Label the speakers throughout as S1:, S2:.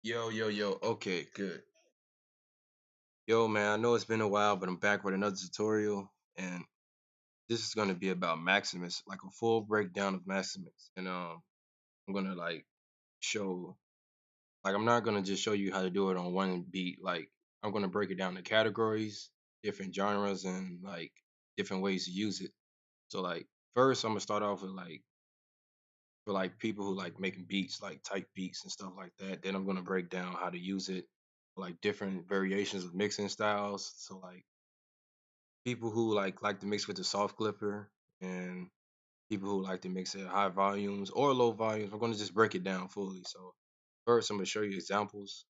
S1: Yo, yo, yo. Okay, good. Yo, man, I know it's been a while, but I'm back with another tutorial, and this is gonna be about Maximus, like a full breakdown of Maximus. And I'm gonna show, I'm not gonna just show you how to do it on one beat. Like, I'm gonna break it down to categories, different genres, and different ways to use it. So first, I'm gonna start off with for people who like making beats, like type beats and stuff like that. Then I'm gonna break down how to use it, like different variations of mixing styles. So people who like to mix with the soft clipper and people who like to mix at high volumes or low volumes. I'm gonna just break it down fully. So first, I'm gonna show you examples.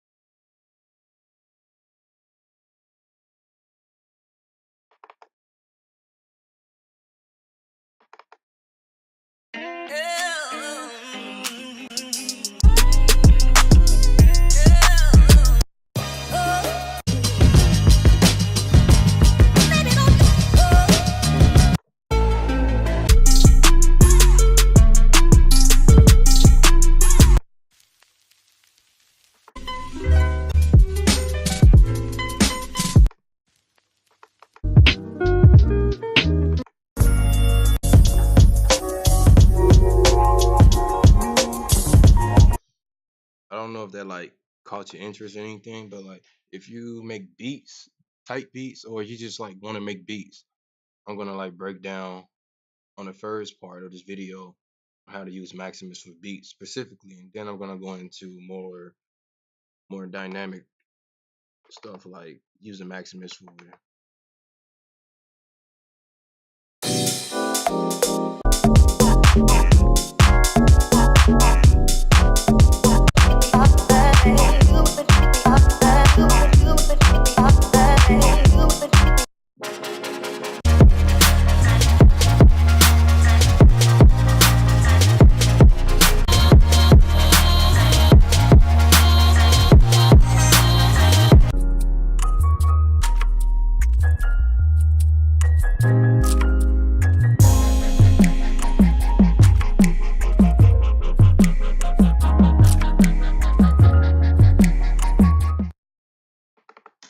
S1: I don't know if that caught your interest or anything, but if you make beats, type beats, or you just want to make beats, I'm gonna break down on the first part of this video how to use Maximus for beats specifically, and then I'm gonna go into more dynamic stuff like using Maximus for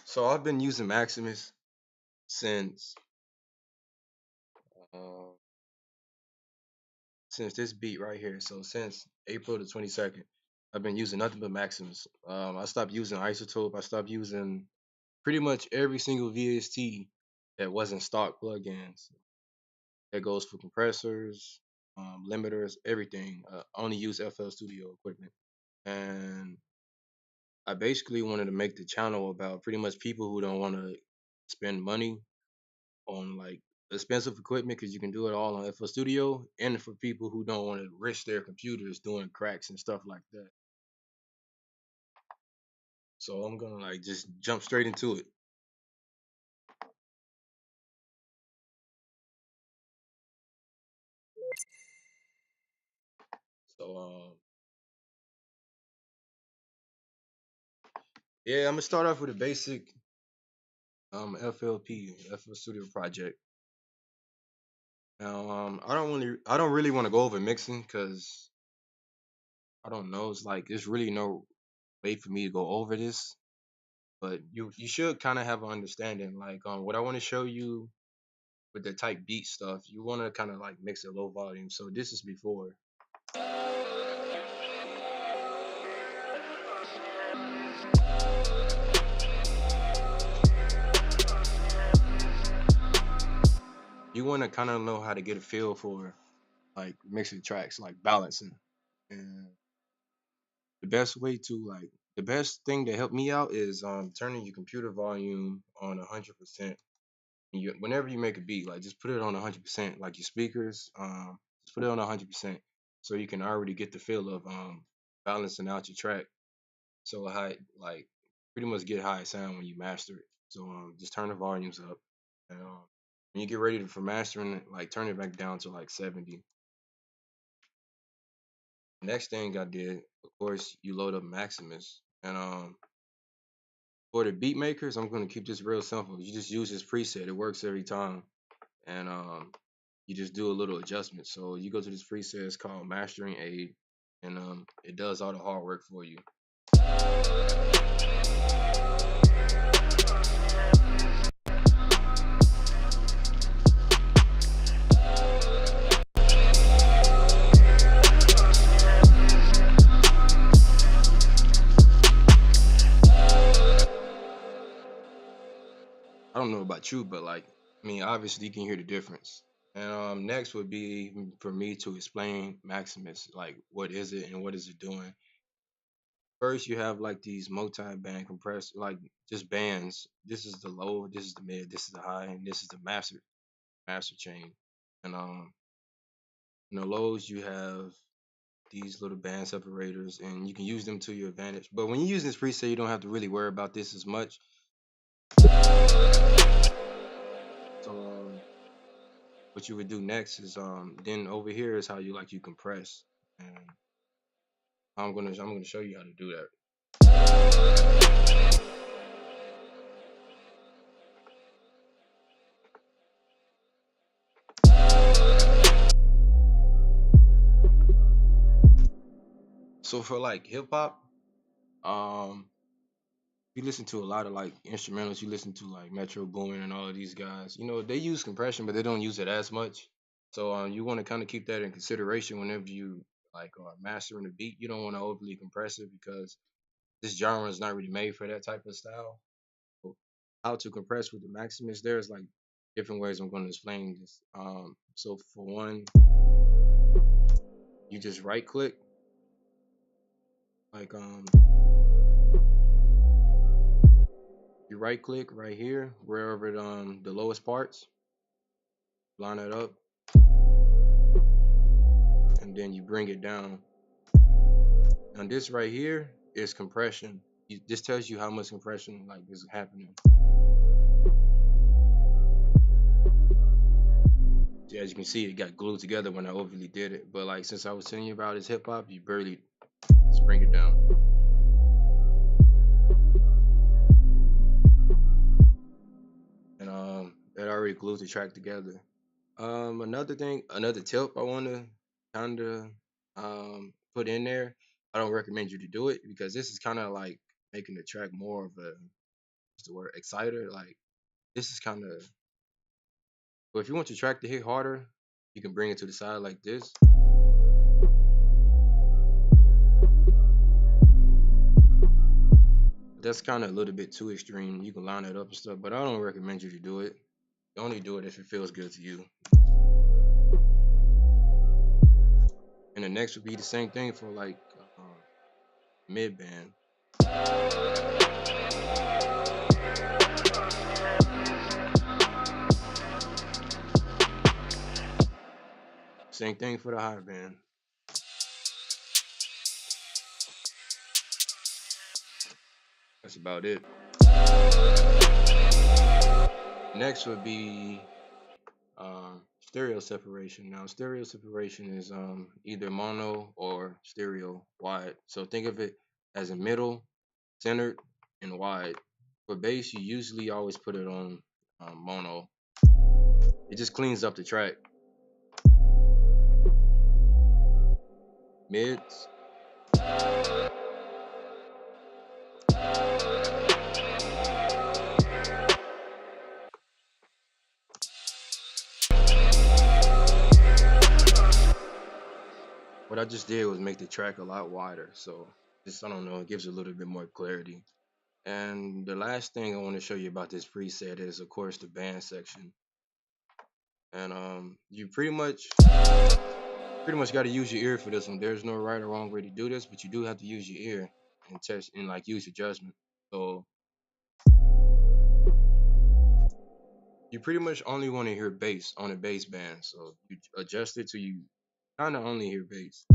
S1: So I've been using Maximus since uh, since this beat right here. So since April the 22nd, I've been using nothing but Maximus. I stopped using Isotope. I stopped using pretty much every single VST that wasn't stock plugins. That goes for compressors, limiters, everything. I only use FL Studio equipment, and I basically wanted to make the channel about pretty much people who don't want to spend money on expensive equipment because you can do it all on FL Studio, and for people who don't want to risk their computers doing cracks and stuff like that. So I'm gonna just jump straight into it. So yeah, I'm gonna start off with a basic FLP, FL Studio project. Now I don't really want to go over mixing because I don't know. It's there's really no way for me to go over this, but you should kind of have an understanding. What I want to show you with the type beat stuff, you want to kind of mix it low volume. So this is before. You want to kind of know how to get a feel for mixing tracks, like balancing. And the best way to the best thing to help me out is turning your computer volume on 100%. Whenever you make a beat, just put it on 100%, like your speakers, just put it on 100%, so you can already get the feel of balancing out your track. So high, pretty much get high sound when you master it. So just turn the volumes up, and when you get ready for mastering it, turn it back down to 70. Next thing I did, of course, you load up Maximus, and for the beat makers, I'm gonna keep this real simple. You just use this preset; it works every time, and you just do a little adjustment. So you go to this preset, it's called Mastering Aid, and it does all the hard work for you. I don't know about you, but like, I mean, obviously you can hear the difference. And next would be for me to explain Maximus, like what is it and what is it doing. First, you have like these multi-band compressed, like just bands. This is the low, this is the mid, this is the high, and this is the master chain. And in the lows, you have these little band separators, and you can use them to your advantage. But when you use this preset, you don't have to really worry about this as much. So what you would do next is then over here is how you compress, and I'm gonna show you how to do that. So for like hip hop, um, you listen to a lot of like instrumentals. You listen to like Metro Boomin and all of these guys. You know they use compression, but they don't use it as much. So you want to kind of keep that in consideration whenever you like are mastering a beat. You don't want to overly compress it because this genre is not really made for that type of style. So how to compress with the Maximus? There's like different ways I'm going to explain this. So for one, you just right click, like you right click right here, wherever the lowest parts, line it up, and then you bring it down. Now this right here is compression. This tells you how much compression like is happening. See, as you can see, it got glued together when I overly did it. But like since I was telling you about his hip hop, you barely just bring it down. And that already glued the track together. Another thing, another tip I want to kind of put in there. I don't recommend you to do it because this is kind of like making the track more of a what's the word exciter. Like this is kind of. But if you want your track to hit harder, you can bring it to the side like this. That's kind of a little bit too extreme. You can line it up and stuff, but I don't recommend you to do it. You only do it if it feels good to you. And the next would be the same thing for like mid band. Same thing for the high band. That's about it. Next would be stereo separation. Now, stereo separation is either mono or stereo wide. So think of it as a middle, centered, and wide. For bass, you usually always put it on mono. It just cleans up the track. Mids, what I just did was make the track a lot wider. So just I don't know, it gives a little bit more clarity. And the last thing I want to show you about this preset is, of course, the band section. And you pretty much got to use your ear for this one. There's no right or wrong way to do this, but you do have to use your ear and test and like use your judgment. So you pretty much only want to hear bass on a bass band. So you adjust it to you kind of only hear bass.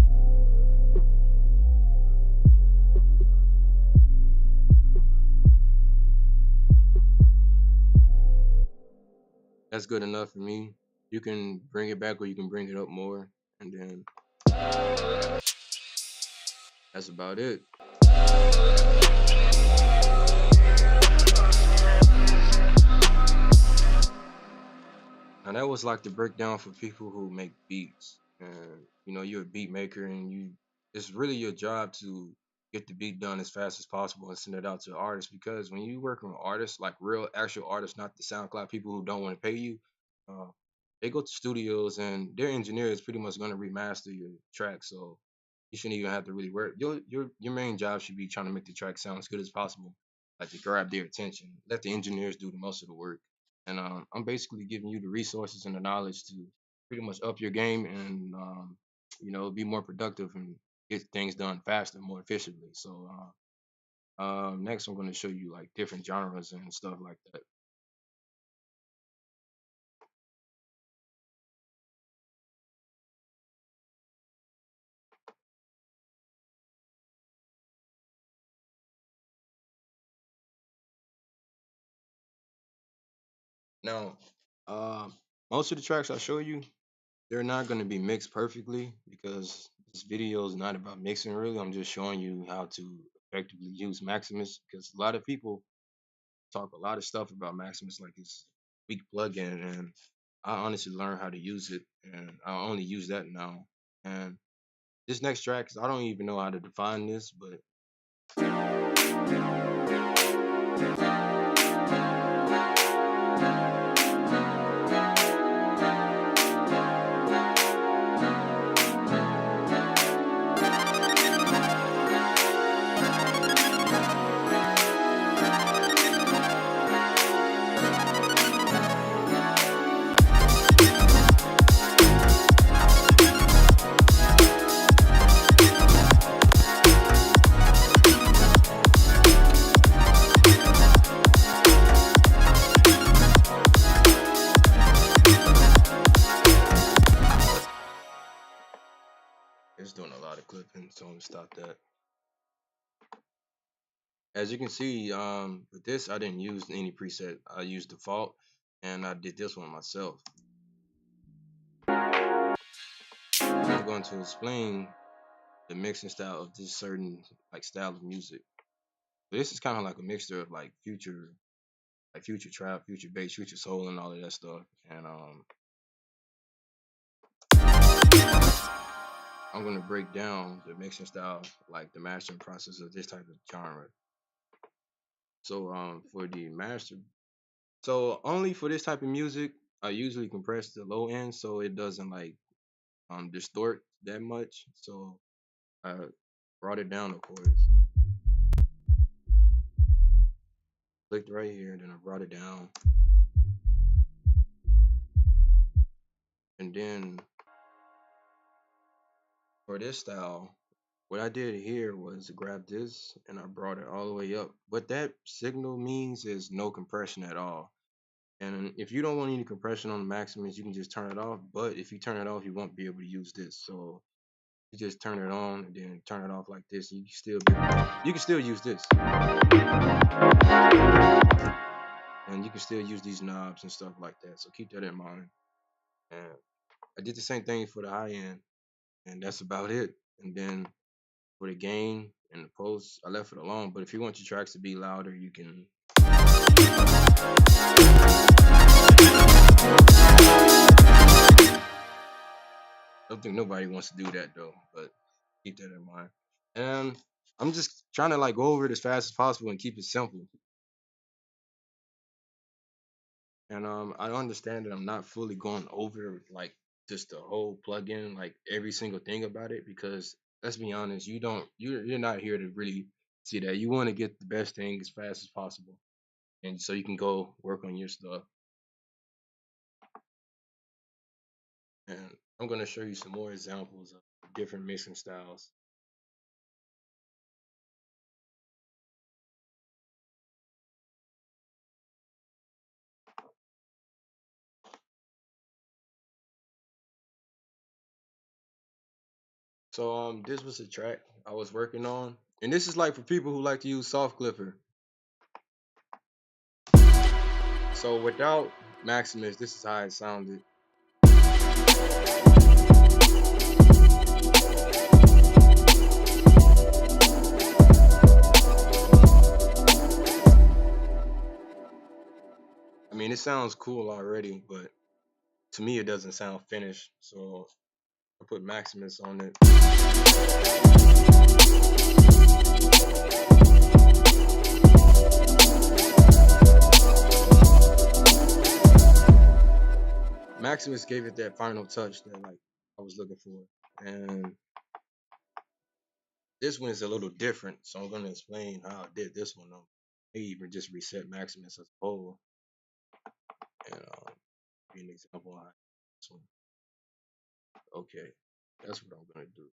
S1: That's good enough for me. You can bring it back or you can bring it up more, and then that's about it. Now that was like the breakdown for people who make beats, and you're a beat maker, and it's really your job to get the beat done as fast as possible and send it out to the artist. Because when you work with artists, like real actual artists, not the SoundCloud people who don't want to pay you, uh, they go to studios and their engineer is pretty much going to remaster your track. So you shouldn't even have to really work. Your main job should be trying to make the track sound as good as possible, like to grab their attention. Let the engineers do the most of the work. And I'm basically giving you the resources and the knowledge to pretty much up your game and be more productive and get things done faster, more efficiently. So next, I'm going to show you like different genres and stuff like that. Now, uh, most of the tracks I show you, they're not going to be mixed perfectly because this video is not about mixing really. I'm just showing you how to effectively use Maximus because a lot of people talk a lot of stuff about Maximus like it's a weak plugin, and I honestly learned how to use it, and I only use that now. And this next track, I don't even know how to define this, but it's doing a lot of clipping, so I'm gonna stop that. As you can see, with this, I didn't use any preset. I used default, and I did this one myself. I'm going to explain the mixing style of this certain like style of music. This is kind of like a mixture of like future trap, future bass, future soul, and all of that stuff. And I'm gonna break down the mixing style, like the mastering process of this type of genre. So for the master, so only for this type of music, I usually compress the low end so it doesn't like distort that much. So I brought it down, of course. Clicked right here, and then I brought it down, and then for this style, what I did here was grab this and I brought it all the way up. What that signal means is no compression at all. And if you don't want any compression on the Maximus, you can just turn it off. But if you turn it off, you won't be able to use this. So you just turn it on and then turn it off like this. And you can still use this, and you can still use these knobs and stuff like that. So keep that in mind. And I did the same thing for the high end, and that's about it. And then for the gain and the post, I left it alone. But if you want your tracks to be louder, you can. I don't think nobody wants to do that though, but keep that in mind. And I'm just trying to like go over it as fast as possible and keep it simple. And I understand that I'm not fully going over like just the whole plugin, like every single thing about it, because let's be honest, you're not here to really see that. You want to get the best thing as fast as possible, and so you can go work on your stuff. And I'm gonna show you some more examples of different mixing styles. So this was a track I was working on, and this is like for people who like to use soft clipper. So without Maximus, this is how it sounded. I mean, it sounds cool already, but to me, it doesn't sound finished. So I put Maximus on it. Maximus gave it that final touch that like I was looking for. And this one is a little different, so I'm gonna explain how I did this one. Maybe even just reset Maximus as a whole, and give you an example on how this one. Okay, that's what I'm gonna do.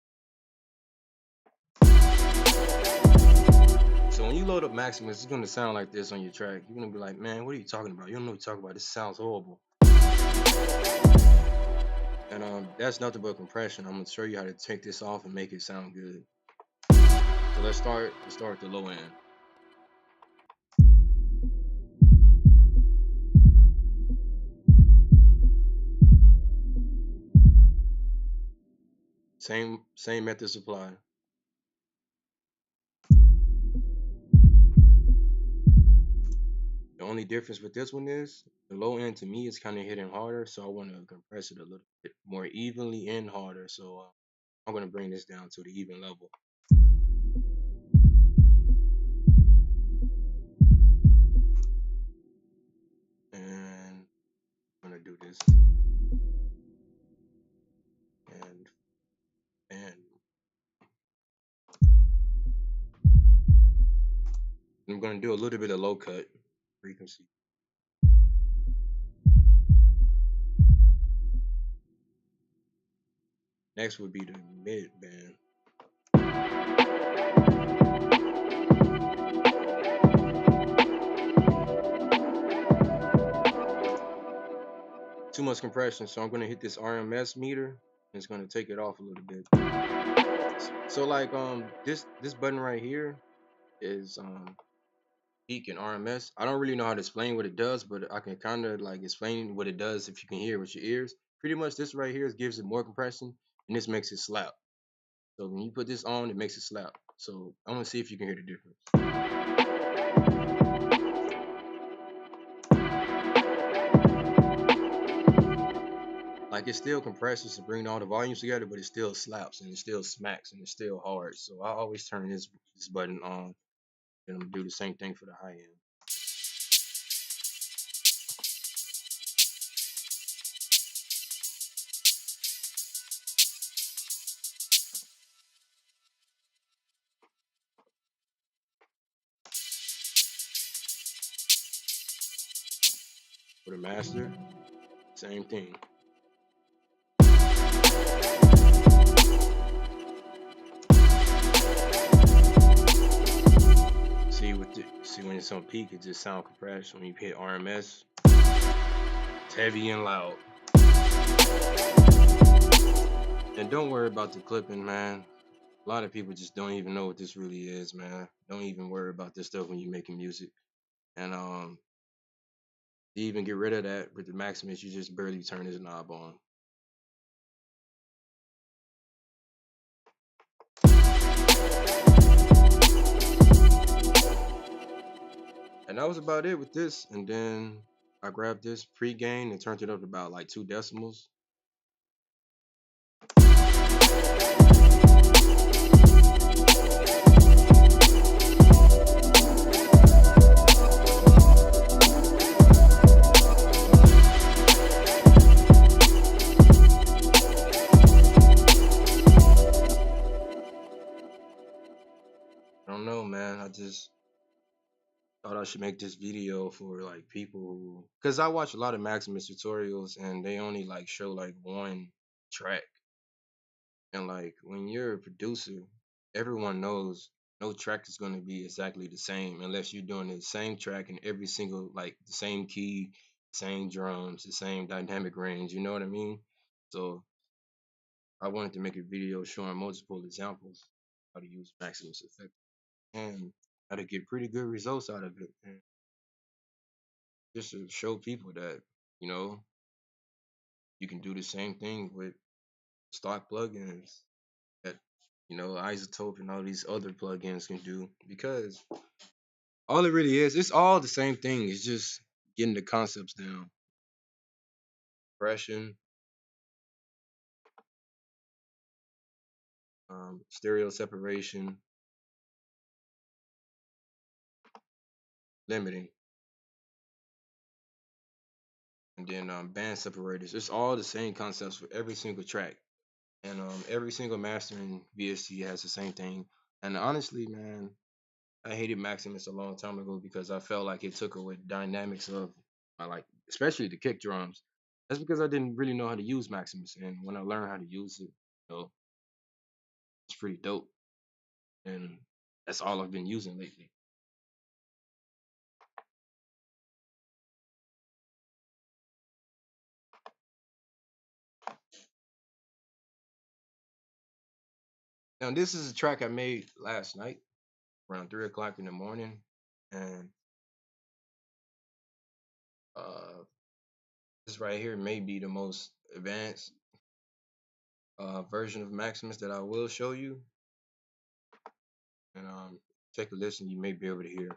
S1: So when you load up Maximus, it's gonna sound like this on your track. You're gonna be like, man, what are you talking about? You don't know what you're talking about. This sounds horrible. And that's nothing but compression. I'm gonna show you how to take this off and make it sound good. So let's start. Let's start at the low end. Same methods apply. The only difference with this one is the low end to me is kind of hitting harder, so I want to compress it a little bit more evenly and harder. So I'm gonna bring this down to the even level, and I'm gonna do this, and and I'm gonna do a little bit of low cut frequency. Next would be the mid band. Too much compression, so I'm gonna hit this RMS meter, and it's gonna take it off a little bit. So like this button right here is peak and RMS. I don't really know how to explain what it does, but I can kind of like explain what it does if you can hear it with your ears. Pretty much this right here gives it more compression, and this makes it slap. So when you put this on, it makes it slap. So I want to see if you can hear the difference. Like it still compresses to bring all the volumes together, but it still slaps and it still smacks and it's still hard. So I always turn this button on, and I'm gonna do the same thing for the high end. For the master, same thing. See when it's on peak, it just sound compressed. When you hit RMS, it's heavy and loud. And don't worry about the clipping, man. A lot of people just don't even know what this really is, man. Don't even worry about this stuff when you're making music. And to even get rid of that with the Maximus, you just barely turn this knob on. And that was about it with this. And then I grabbed this pre-gain and turned it up to about like 2 decimals. I don't know, man. I just thought I should make this video for like people who, cause I watch a lot of Maximus tutorials and they only like show like one track. And like when you're a producer, everyone knows no track is gonna be exactly the same unless you're doing the same track in every single like the same key, same drums, the same dynamic range. You know what I mean? So I wanted to make a video showing multiple examples how to use Maximus effect and how to get pretty good results out of it. And just to show people that, you know, you can do the same thing with stock plugins that, Isotope and all these other plugins can do because all it really is, it's all the same thing. It's just getting the concepts down. Compression, stereo separation, limiting, and then band separators. It's all the same concepts for every single track, and every single mastering VST has the same thing. And honestly, man, I hated Maximus a long time ago because I felt like it took away the dynamics of I like, especially the kick drums. That's because I didn't really know how to use Maximus, and when I learned how to use it, it's pretty dope, and that's all I've been using lately. Now, this is a track I made last night around 3 o'clock in the morning, and uh, this right here may be the most advanced version of Maximus that I will show you, and take a listen. You may be able to hear.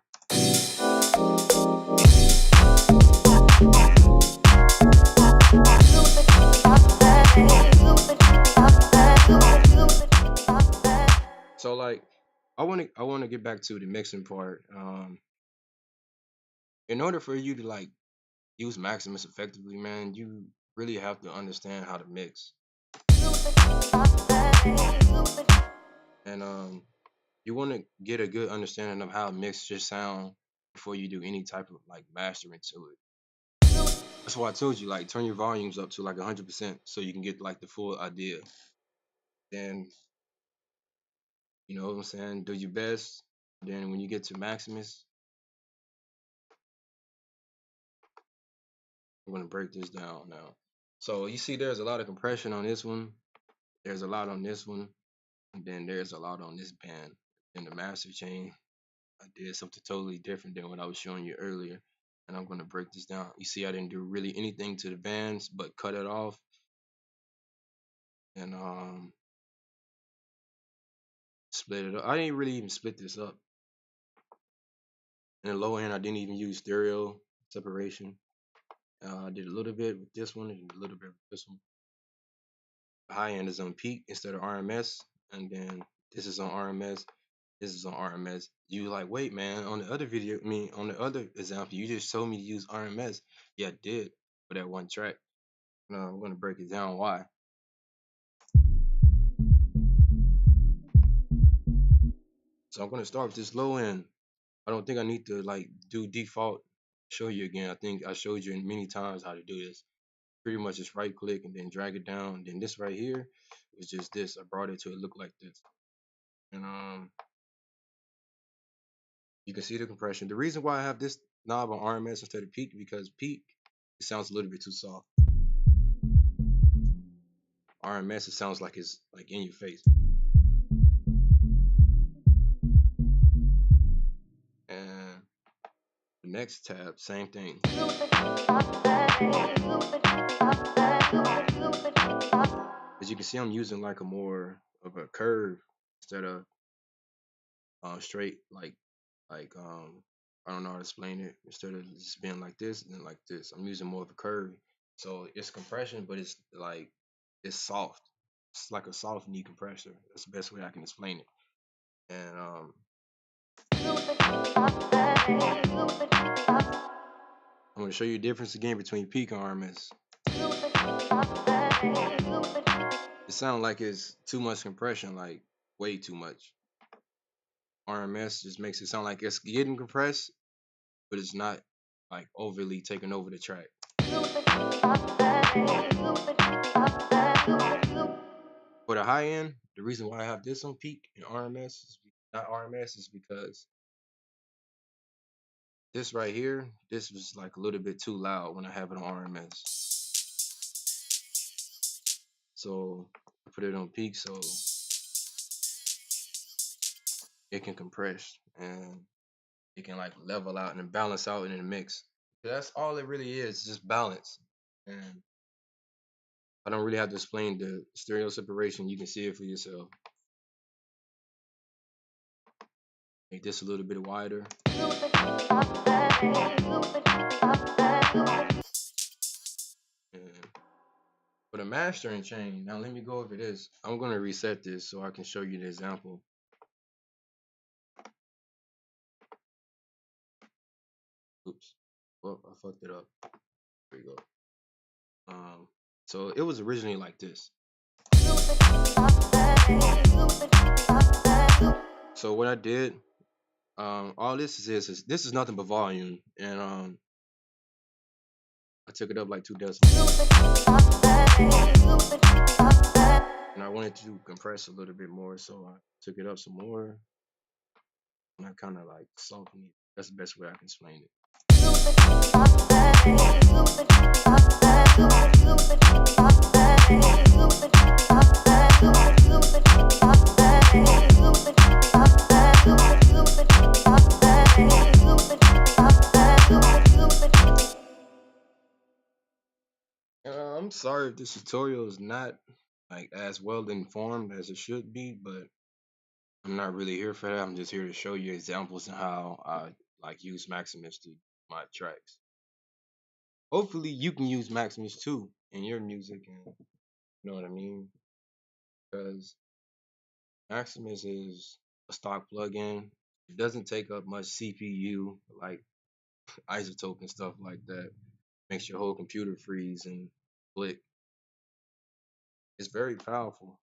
S1: So like, I want to get back to the mixing part. In order for you to like use Maximus effectively, man, you really have to understand how to mix, and you want to get a good understanding of how a mix should sound before you do any type of like mastering to it. That's why I told you like turn your volumes up to like 100% so you can get like the full idea. Then you know what I'm saying. Do your best. Then when you get to Maximus, I'm gonna break this down now. So you see, there's a lot of compression on this one. There's a lot on this one, and then there's a lot on this band. In the master chain, I did something totally different than what I was showing you earlier, and I'm gonna break this down. You see, I didn't do really anything to the bands, but cut it off, and split it up. I didn't really even split this up. In the low end, I didn't even use stereo separation. I did a little bit with this one and a little bit with this one. The high end is on peak instead of RMS, and then this is on RMS. This is on RMS. You like, wait, man, on the other video, I mean, on the other example, you just told me to use RMS. Yeah, I did for that one track. Now I'm gonna break it down why. So I'm gonna start with this low end. I don't think I need to like do default. Show you again. I think I showed you many times how to do this. Pretty much just right click and then drag it down. And then this right here was just this. I brought it to it look like this. And you can see the compression. The reason why I have this knob on RMS instead of peak because peak it sounds a little bit too soft. RMS it sounds like it's like in your face. And the next tab, same thing. As you can see, I'm using like a more of a curve instead of straight like I don't know how to explain it. Instead of just being like this and then like this, I'm using more of a curve. So it's compression, but it's like it's soft. It's like a soft knee compressor. That's the best way I can explain it. And I'm gonna show you the difference again between peak and RMS. It sounds like it's too much compression, like way too much. RMS just makes it sound like it's getting compressed, but it's not like overly taking over the track. For the high end, the reason why I have this on peak and RMS is not RMS is because this right here, this was like a little bit too loud when I have it on RMS. So I put it on peak so it can compress and it can like level out and balance out in the mix. That's all it really is, just balance. And I don't really have to explain the stereo separation. You can see it for yourself. Make this a little bit wider. And for the mastering chain, now let me go over this. I'm gonna reset this so I can show you the example. Oops. Well, I fucked it up. There you go. Um, so it was originally like this. So what I did, all this is this is nothing but volume, and I took it up like 2 decibels, and I wanted to compress a little bit more, so I took it up some more, and I kind of like softened it. That's the best way I can explain it. I'm sorry if this tutorial is not like as well informed as it should be, but I'm not really here for that. I'm just here to show you examples of how I like use Maximus to my tracks. Hopefully you can use Maximus too in your music, and you know what I mean? Because Maximus is a stock plugin. It doesn't take up much CPU like isotope and stuff like that. Makes your whole computer freeze and click. It's very powerful.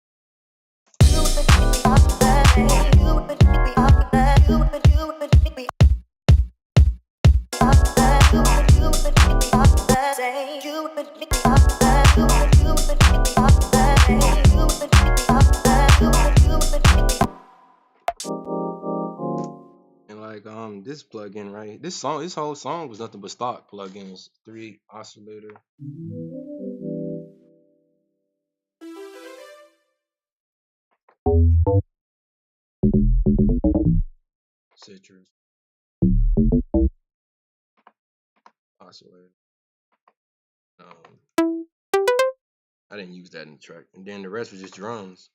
S1: And like this plugin right, this whole song was nothing but stock plugins. 3 oscillator, citrus, oscillator. I didn't use that in the track, and then the rest was just drums.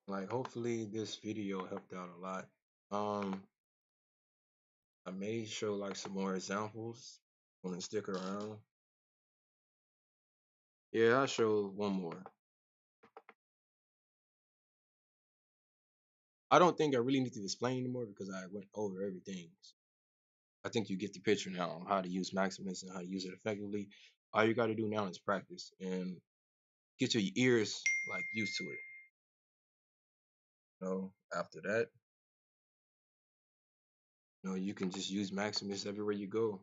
S1: Like hopefully this video helped out a lot. Um, I may show like some more examples. Want to stick around? Yeah, I'll show one more. I don't think I really need to explain anymore because I went over everything. I think you get the picture now on how to use Maximus and how to use it effectively. All you got to do now is practice and get your ears like used to it. After that, you can just use Maximus everywhere you go.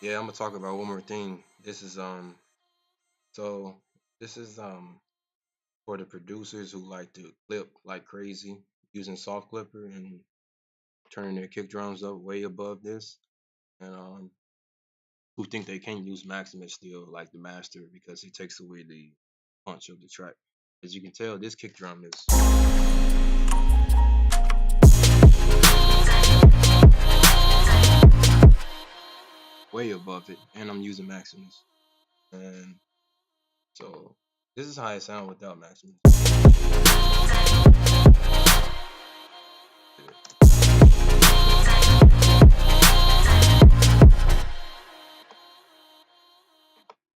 S1: Yeah, I'm gonna talk about one more thing. So this is for the producers who like to clip like crazy using soft clipper and turning their kick drums up way above this, and who think they can't use Maximus still like the master because it takes away the punch of the track. As you can tell, this kick drum is way above it, and I'm using Maximus. And so this is how it sounds without Maximus.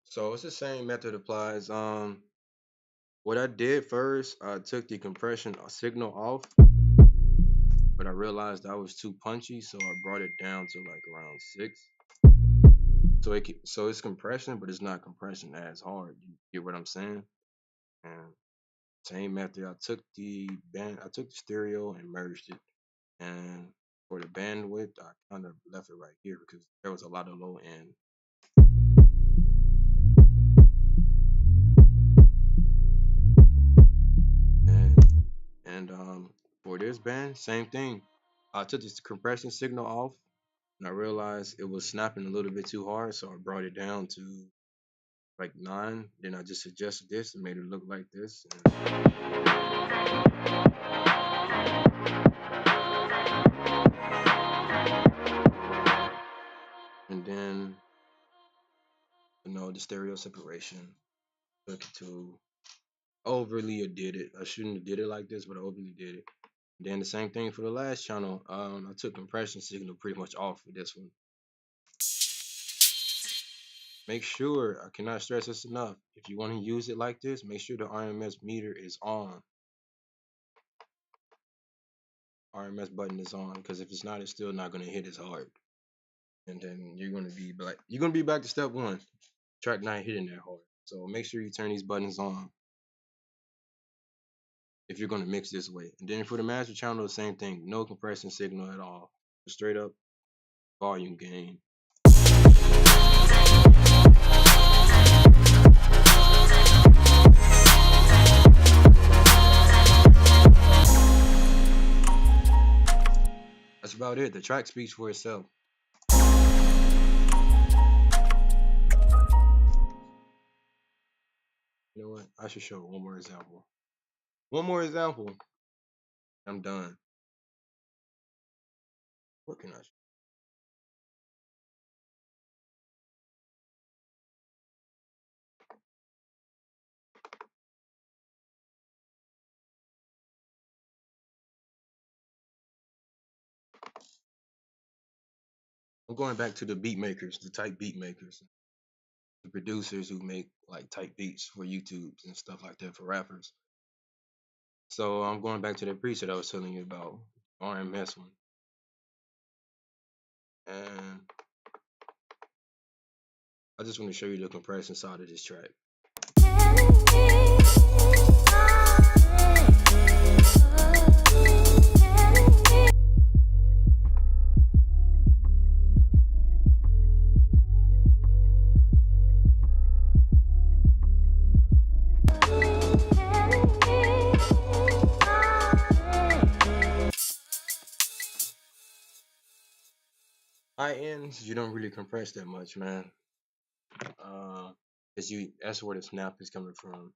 S1: So it's the same method applies. What I did first, I took the compression signal off, but I realized I was too punchy, so I brought it down to like around 6. So it's compression, but it's not compression as hard. Get what I'm saying? And same method. I took the stereo and merged it. And for the bandwidth, I kind of left it right here because there was a lot of low end. And for this band, same thing. I took this compression signal off, and I realized it was snapping a little bit too hard, so I brought it down to like 9. Then I just adjusted this and made it look like this. And then, the stereo separation. Took it to overly did it. I shouldn't have did it like this, but I overly did it. Then the same thing for the last channel. I took compression signal pretty much off for this one. Make sure, I cannot stress this enough, if you want to use it like this, make sure the RMS meter is on. RMS button is on, because if it's not, it's still not going to hit as hard. And then you're going to be back to step 1. Track not hitting that hard. So make sure you turn these buttons on if you're going to mix this way. And then for the master channel, the same thing. No compression signal at all. Straight up volume gain. That's about it. The track speaks for itself. You know what? I should show one more example. One more example. I'm done. What can I show? I'm going back to the beat makers, the type beat makers, the producers who make like type beats for YouTube and stuff like that for rappers. So I'm going back to that preset I was telling you about, RMS one. And I just want to show you the compression side of this track. High ends, you don't really compress that much, man. Cause that's where the snap is coming from.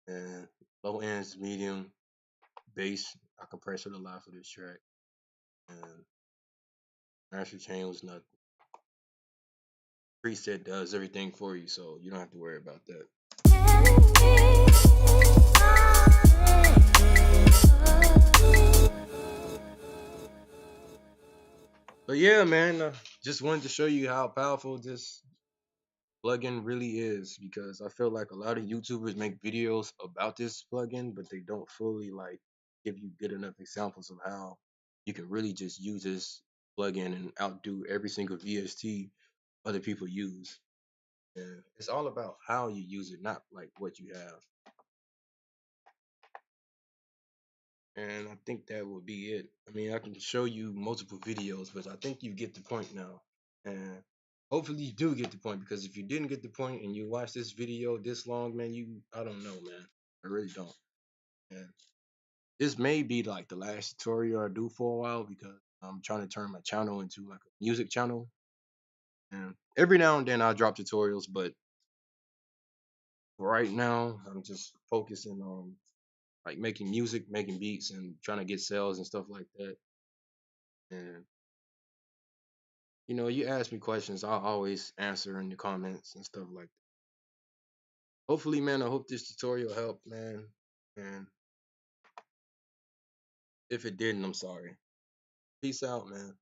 S1: And low ends, medium, bass, I compress it a lot for this track. And master chain was nothing. Preset does everything for you, so you don't have to worry about that. But yeah, man, just wanted to show you how powerful this plugin really is, because I feel like a lot of YouTubers make videos about this plugin, but they don't fully like give you good enough examples of how you can really just use this plugin and outdo every single VST other people use. And it's all about how you use it, not like what you have. And I think that would be it. I mean, I can show you multiple videos, but I think you get the point now. And hopefully you do get the point, because if you didn't get the point and you watch this video this long, man, I don't know, man. I really don't. And this may be like the last tutorial I do for a while, because I'm trying to turn my channel into like a music channel. And every now and then I'll drop tutorials, but right now I'm just focusing on like making music, making beats, and trying to get sales and stuff like that. And you ask me questions, I'll always answer in the comments and stuff like that. Hopefully, man, I hope this tutorial helped, man. And if it didn't, I'm sorry. Peace out, man.